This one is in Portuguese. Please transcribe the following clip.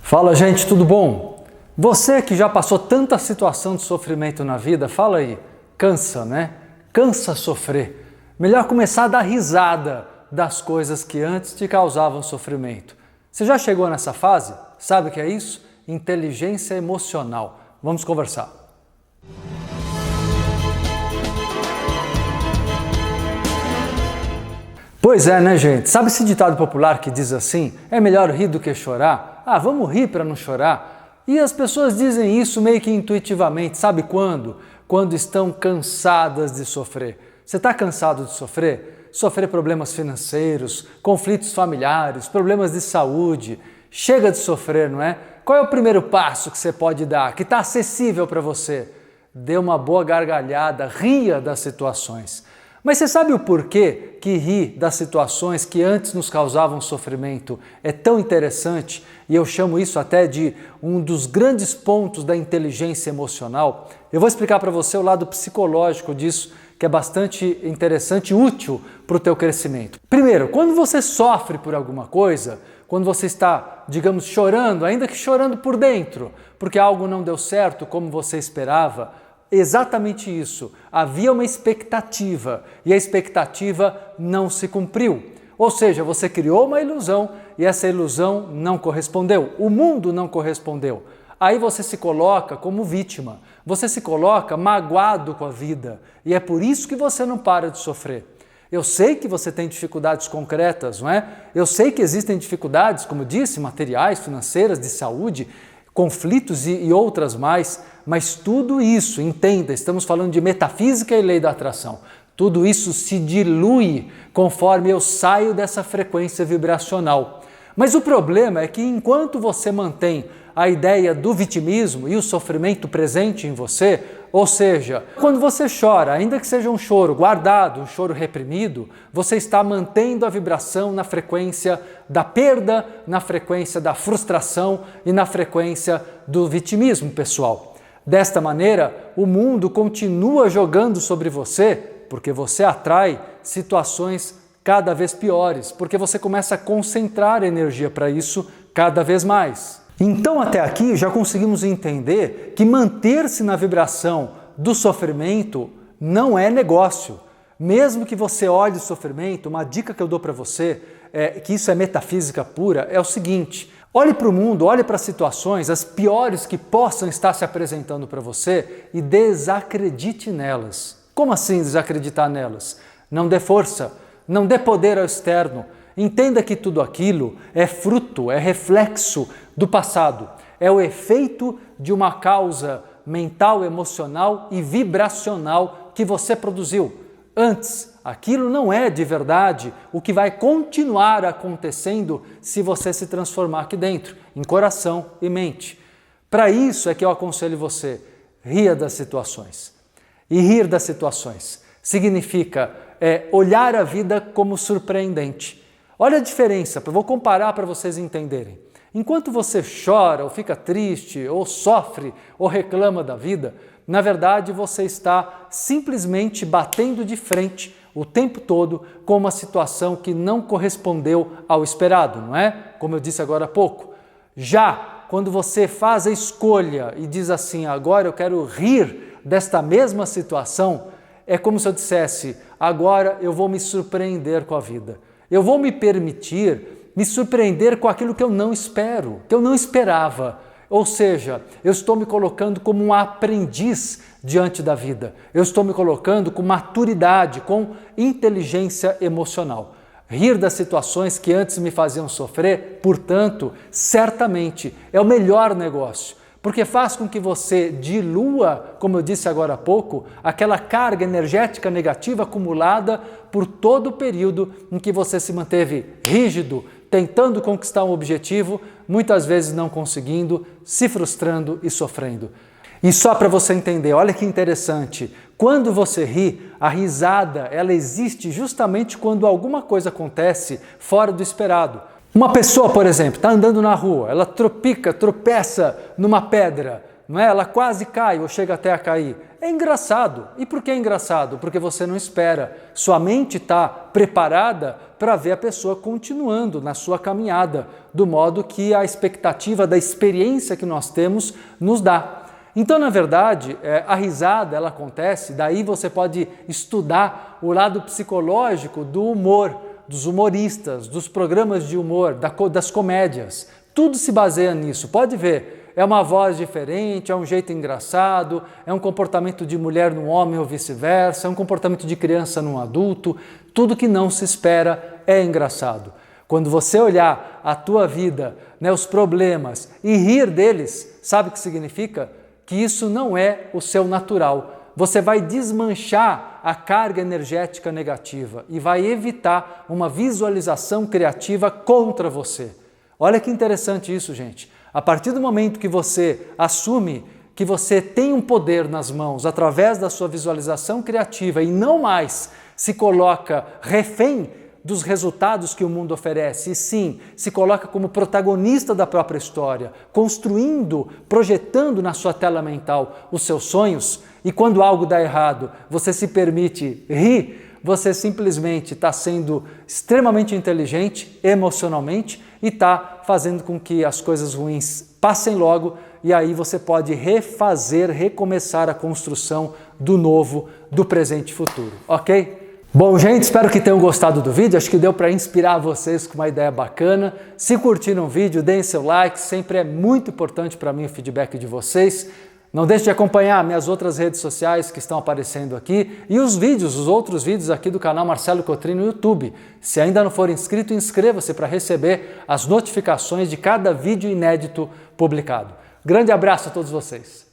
Fala, gente, tudo bom? Você que já passou tanta situação de sofrimento na vida, fala aí, cansa, né? Cansa sofrer. Melhor começar a dar risada das coisas que antes te causavam sofrimento. Você já chegou nessa fase? Sabe o que é isso? Inteligência emocional. Vamos conversar. Pois é, né, gente? Sabe esse ditado popular que diz assim, é melhor rir do que chorar? Ah, vamos rir para não chorar? E as pessoas dizem isso meio que intuitivamente, sabe quando? Quando estão cansadas de sofrer. Você está cansado de sofrer? Sofrer problemas financeiros, conflitos familiares, problemas de saúde. Chega de sofrer, não é? Qual é o primeiro passo que você pode dar, que está acessível para você? Dê uma boa gargalhada, ria das situações. Mas você sabe o porquê que rir das situações que antes nos causavam sofrimento é tão interessante? E eu chamo isso até de um dos grandes pontos da inteligência emocional. Eu vou explicar para você o lado psicológico disso, que é bastante interessante e útil para o teu crescimento. Primeiro, quando você sofre por alguma coisa, quando você está, digamos, chorando, ainda que chorando por dentro, porque algo não deu certo como você esperava, exatamente isso. Havia uma expectativa e a expectativa não se cumpriu. Ou seja, você criou uma ilusão e essa ilusão não correspondeu. O mundo não correspondeu. Aí você se coloca como vítima. Você se coloca magoado com a vida. E é por isso que você não para de sofrer. Eu sei que você tem dificuldades concretas, não é? Eu sei que existem dificuldades, como disse, materiais, financeiras, de saúde, conflitos e outras mais, mas tudo isso, entenda, estamos falando de metafísica e lei da atração, tudo isso se dilui conforme eu saio dessa frequência vibracional. Mas o problema é que enquanto você mantém a ideia do vitimismo e o sofrimento presente em você, ou seja, quando você chora, ainda que seja um choro guardado, um choro reprimido, você está mantendo a vibração na frequência da perda, na frequência da frustração e na frequência do vitimismo pessoal. Desta maneira, o mundo continua jogando sobre você, porque você atrai situações cada vez piores, porque você começa a concentrar energia para isso cada vez mais. Então, até aqui, já conseguimos entender que manter-se na vibração do sofrimento não é negócio. Mesmo que você olhe o sofrimento, uma dica que eu dou para você, que isso é metafísica pura, é o seguinte: olhe para o mundo, olhe para as situações, as piores que possam estar se apresentando para você e desacredite nelas. Como assim desacreditar nelas? Não dê força, não dê poder ao externo. Entenda que tudo aquilo é fruto, é reflexo do passado. É o efeito de uma causa mental, emocional e vibracional que você produziu. Antes, aquilo não é de verdade o que vai continuar acontecendo se você se transformar aqui dentro, em coração e mente. Para isso é que eu aconselho você, ria das situações. E rir das situações significa olhar a vida como surpreendente. Olha a diferença, eu vou comparar para vocês entenderem. Enquanto você chora, ou fica triste, ou sofre, ou reclama da vida, na verdade você está simplesmente batendo de frente o tempo todo com uma situação que não correspondeu ao esperado, não é? Como eu disse agora há pouco. Já quando você faz a escolha e diz assim, agora eu quero rir desta mesma situação, é como se eu dissesse, agora eu vou me surpreender com a vida. Eu vou me permitir me surpreender com aquilo que eu não espero, que eu não esperava. Ou seja, eu estou me colocando como um aprendiz diante da vida. Eu estou me colocando com maturidade, com inteligência emocional. Rir das situações que antes me faziam sofrer, portanto, certamente é o melhor negócio. Porque faz com que você dilua, como eu disse agora há pouco, aquela carga energética negativa acumulada por todo o período em que você se manteve rígido, tentando conquistar um objetivo, muitas vezes não conseguindo, se frustrando e sofrendo. E só para você entender, olha que interessante, quando você ri, a risada ela existe justamente quando alguma coisa acontece fora do esperado. Uma pessoa, por exemplo, está andando na rua, ela tropeça numa pedra, não é? Ela quase cai ou chega até a cair. É engraçado. E por que é engraçado? Porque você não espera. Sua mente está preparada para ver a pessoa continuando na sua caminhada, do modo que a expectativa da experiência que nós temos nos dá. Então, na verdade, a risada ela acontece, daí você pode estudar o lado psicológico do humor, dos humoristas, dos programas de humor, das comédias. Tudo se baseia nisso, pode ver. É uma voz diferente, é um jeito engraçado, é um comportamento de mulher num homem ou vice-versa, é um comportamento de criança num adulto. Tudo que não se espera é engraçado. Quando você olhar a tua vida, os problemas e rir deles, sabe o que significa? Que isso não é o seu natural. Você vai desmanchar a carga energética negativa e vai evitar uma visualização criativa contra você. Olha que interessante isso, gente. A partir do momento que você assume que você tem um poder nas mãos através da sua visualização criativa e não mais se coloca refém dos resultados que o mundo oferece, e sim, se coloca como protagonista da própria história, construindo, projetando na sua tela mental os seus sonhos, e quando algo dá errado, você se permite rir, você simplesmente está sendo extremamente inteligente emocionalmente e está fazendo com que as coisas ruins passem logo, e aí você pode refazer, recomeçar a construção do novo, do presente e futuro, ok? Bom, gente, espero que tenham gostado do vídeo, acho que deu para inspirar vocês com uma ideia bacana. Se curtiram o vídeo, deem seu like, sempre é muito importante para mim o feedback de vocês. Não deixe de acompanhar minhas outras redes sociais que estão aparecendo aqui e os outros vídeos aqui do canal Marcelo Cotrim no YouTube. Se ainda não for inscrito, inscreva-se para receber as notificações de cada vídeo inédito publicado. Grande abraço a todos vocês!